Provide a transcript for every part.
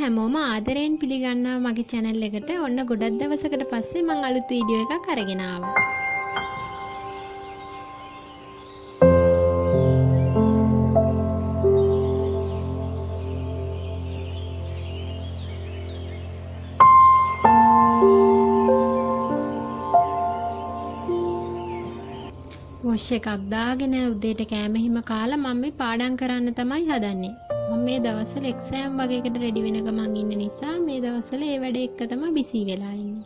හැමෝම ආදරයෙන් පිළිගන්නවා මගේ channel එකට. ඔන්න ගොඩක් දවසකට පස්සේ මම අලුත් වීඩියෝ එකක් අරගෙන ආවා. වොෂ් එකක් දාගෙන උදේට කෑම හිම කාලා මම මේ පාඩම් කරන්න තමයි හදන්නේ. මම මේ දවස්වල එක්සෑම් වගේකට රෙඩි වෙන ගමන් ඉන්න නිසා මේ දවස්වල ඒ වැඩ එක්ක තමයි බිසි වෙලා ඉන්නේ.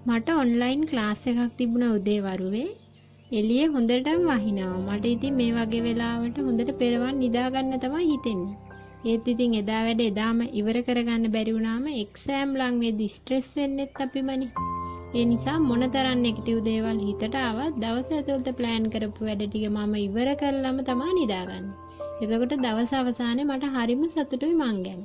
මට ඔන්ලයින් ක්ලාස් එකක් තිබුණා උදේ වරුවේ. එළියේ හොඳටම වහිනවා. මට ඉතින් මේ වගේ වෙලාවට හොඳට පෙරවන් නිදා ගන්න තමයි හිතෙන්නේ. ඒත් ඉතින් එදා වැඩ එදාම ඉවර කරගන්න බැරි වුණාම එක්සෑම් ලඟ වෙද්දි ස්ට්‍රෙස් වෙන්නෙත් අපිමනේ. ඒ නිසා මොනතරම් නෙගටිව් දේවල් හිතට ආවත් දවස ඇතුළත ප්ලෑන් කරපු වැඩ ටික මම ඉවර කරලම තමයි නිදාගන්නේ. එතකොට දවස අවසානයේ මට හරිම සතුටුයි මං ගැන.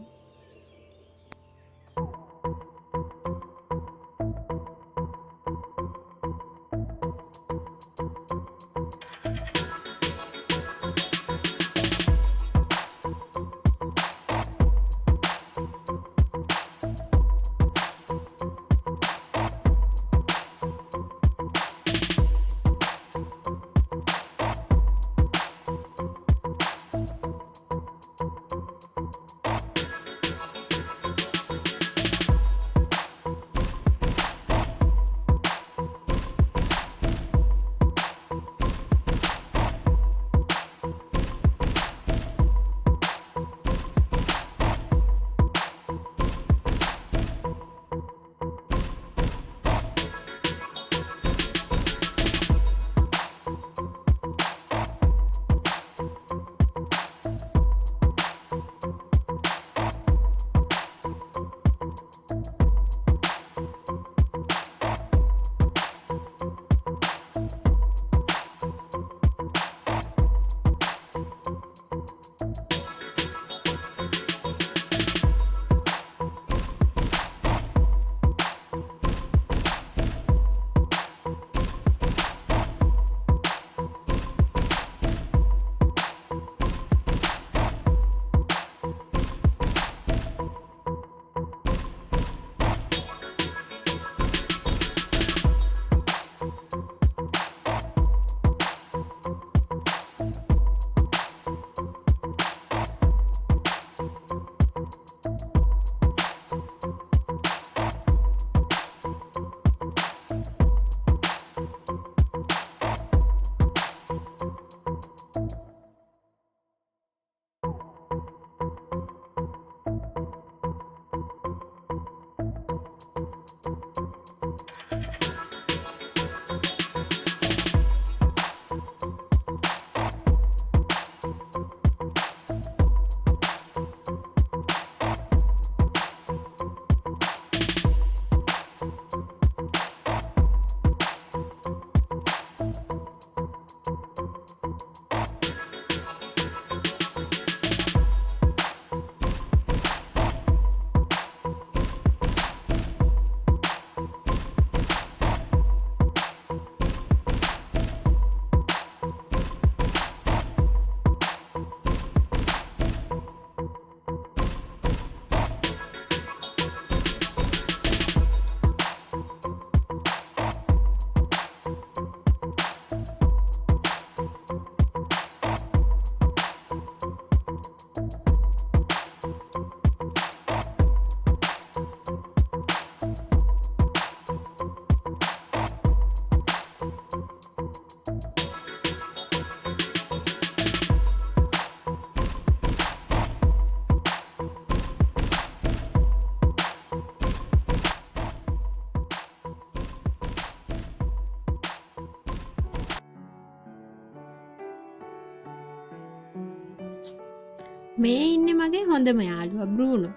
මේ ඉන්නේ මගේ හොඳම යාළුවා බෲනෝ.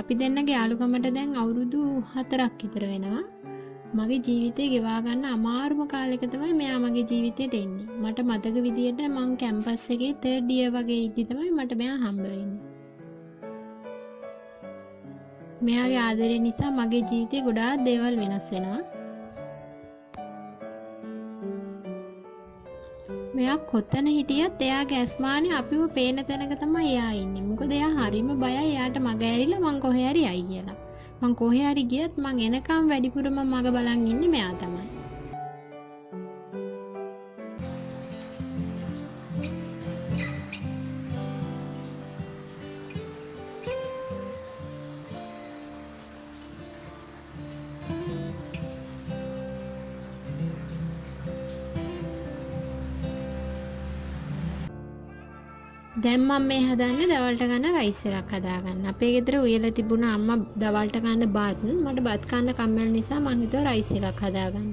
අපි දෙන්නගේ යාළුකමට දැන් අවුරුදු 4ක් විතර වෙනවා. මගේ ජීවිතේ ගෙවා ගන්න අමාරුම කාලෙක තමයි මෙයා මගේ ජීවිතේට එන්නේ. මට මතක විදියට මං කැම්පස් එකේ 3rd year වගේ ඉද්දි තමයි මට මෙයා හම්බ වෙන්නේ. මෙයාගේ ආදරය නිසා මගේ ජීවිතේ ගොඩාක් දේවල් වෙනස් වෙනවා. මෙයා කොතන හිටියත් එයාගේ ඇස්මානේ අපිව පේන තැනක තමයි එයා ඉන්නේ. මොකද එයා හරිම බයයි එයාට මග ඇරිලා මං කොහේ හරි යයි කියලා. මං කොහේ හරි ගියත් මං එනකම් වැඩිපුරම මග බලන් ඉන්නේ මෙයා තමයි. දැන් මම මේ හදන්නේ දවල්ට ගන්න රයිස් එකක් හදාගන්න. අපේ ගෙදර උයලා තිබුණ අම්මා දවල්ට ගන්න බත් මට බත් කන්න කම්මැලි නිසා මං හිතුවා රයිස් එකක් හදාගන්න.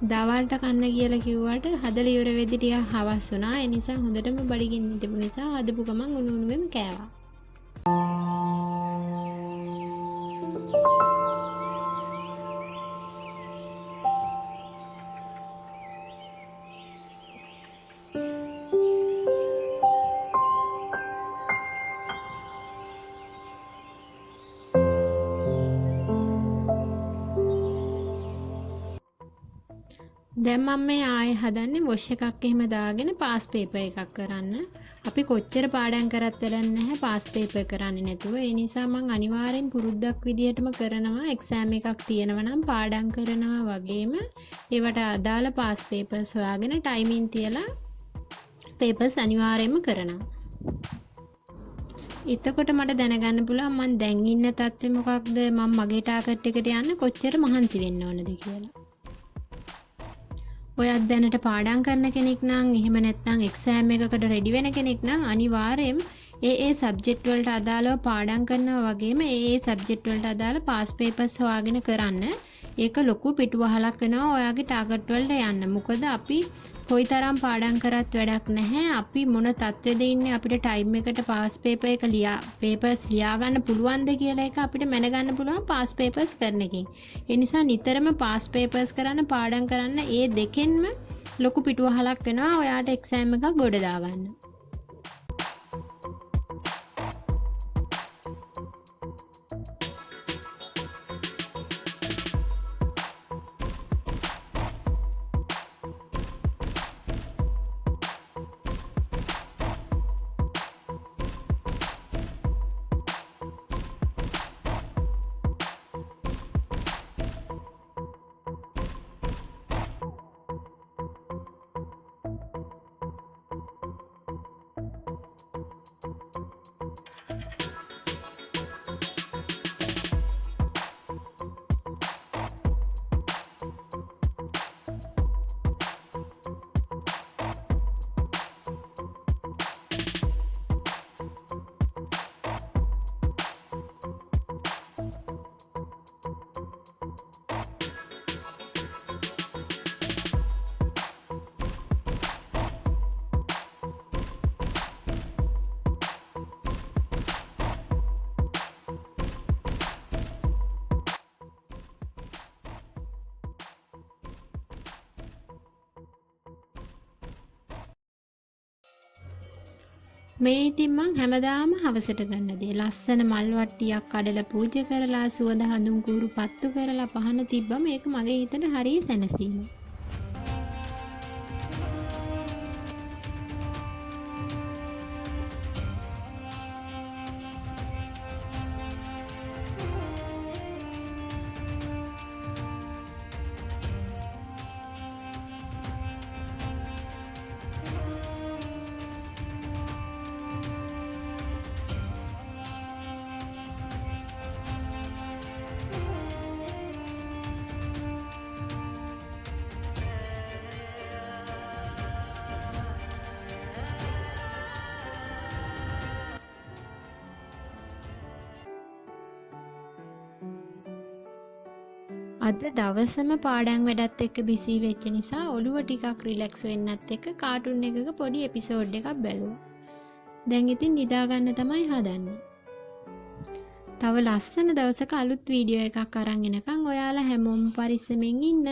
දවල්ට කන්න කියලා කිව්වට හදලා ඉවර වෙද්දි ටිකක් හවස් වුණා. ඒ නිසා හොඳටම බඩගින්න තිබුණ නිසා හදපු ගමන් උණු උණුවෙම කෑවා. දැන් මම මේ ආයෙ හදන්නේ වොෂ් එකක් එහෙම දාගෙන පාස් පේපර් එකක් කරන්න. අපි කොච්චර පාඩම් කරත් වැඩක් නැහැ පාස් පේපර් කරන්නේ නැතුව. ඒ නිසා මම අනිවාර්යෙන් පුරුද්දක් විදියටම කරනවා. එක්සෑම් එකක් තියෙනවා නම් පාඩම් කරනවා වගේම ඒවට අදාළ පාස් පේපර්ස් හොයාගෙන ටයිමින් තියලා පේපර්ස් අනිවාර්යෙන්ම කරනවා. එතකොට මට දැනගන්න පුළුවන් මම දැන් ඉන්න තත්ත්වය මොකක්ද මම මගේ ටාගට් එකට යන්න කොච්චර මහන්සි වෙන්න ඕනද කියලා. ඔයත් දැනට පාඩම් කරන කෙනෙක් නම් එහෙම නැත්නම් එක්සෑම් එකකට රෙඩි වෙන කෙනෙක් නම් අනිවාර්යයෙන් ඒ සබ්ජෙක්ට් වලට අදාළව පාඩම් කරනවා වගේම ඒ සබ්ජෙක්ට් වලට අදාළ පාස් පේපර්ස් හොයාගෙන කරන්න. ඒක ලොකු පිටුවහලක් වෙනවා ඔයාගේ ටාගට් වලට යන්න. මොකද අපි කොයිතරම් පාඩම් කරත් වැඩක් නැහැ. අපි මොන තත්ත්වෙද ඉන්නේ අපිට ටයිම් එකට පාස් පේපර්ස් ලියා ගන්න පුළුවන්ද කියලා එක අපිට මැනගන්න පුළුවන් පාස් පේපර්ස් කරන එකෙන්. ඒ නිසා නිතරම පාස් පේපර්ස් කරන්න පාඩම් කරන්න ඒ දෙකෙන්ම ලොකු පිටුවහලක් වෙනවා ඔයාට එක්සෑම් එකක් ගොඩ දාගන්න. මේ ඉතින් මං හැමදාම හවසට ගන්න දේ. ලස්සන මල් වට්ටියක් කඩලා පූජා කරලා සුවඳ හඳුන් කූරු පත්තු කරලා පහන තිබ්බම ඒක මගේ හිතට හරිය සැනසීමක්. අද දවසම පාඩම් වැඩත් එක්ක බිසි වෙච්ච නිසා ඔළුව ටිකක් රිලැක්ස් වෙන්නත් එක්ක කාටුන් එකක පොඩි එපිසෝඩ් එකක් බැලුවා. දැන් ඉතින් නිදා ගන්න තමයි හදන්නේ. තව ලස්සන දවසක අලුත් වීඩියෝ එකක් අරන් එනකන් ඔයාලා හැමෝම පරිස්සමෙන් ඉන්න.